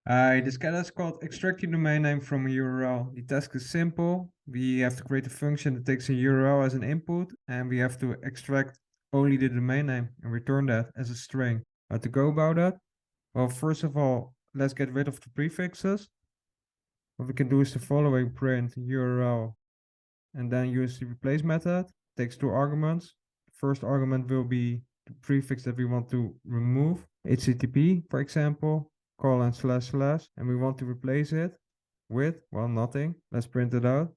This task is called extract your domain name from a URL. The task is simple. We have to create a function that takes a URL as an input, and we have to extract only the domain name and return that as a string. How to go about that? Well, first of all, let's get rid of the prefixes. What we can do is the following: print URL, and then use the replace method. Takes two arguments. The first argument will be the prefix that we want to remove, HTTP, for example, : / and we want to replace it with, well, nothing. Let's print it out.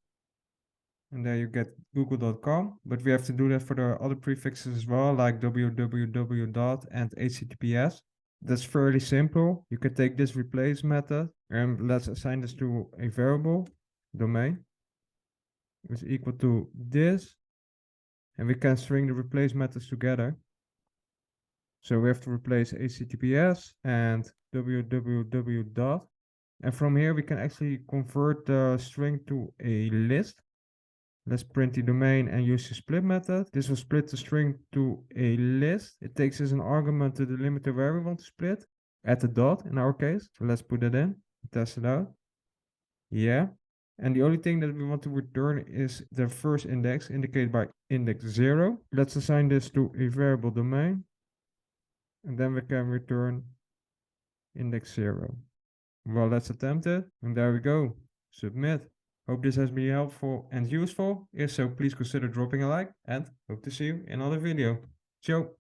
And there you get google.com, but we have to do that for the other prefixes as well, like www. And https. That's fairly simple. You can take this replace method and let's assign this to a variable domain is equal to this, and we can string the replace methods together. So we have to replace https and www. And from here we can actually convert the string to a list. Let's print the domain and use the split method. This will split the string to a list. It takes as an argument the delimiter where we want to split, at the dot in our case. So let's put it in, test it out. Yeah. And the only thing that we want to return is the first index, indicated by index 0. Let's assign this to a variable domain. And then we can return index 0. Well, let's attempt it. And there we go. Submit. Hope this has been helpful and useful. If so, please consider dropping a like, and hope to see you in another video. Ciao.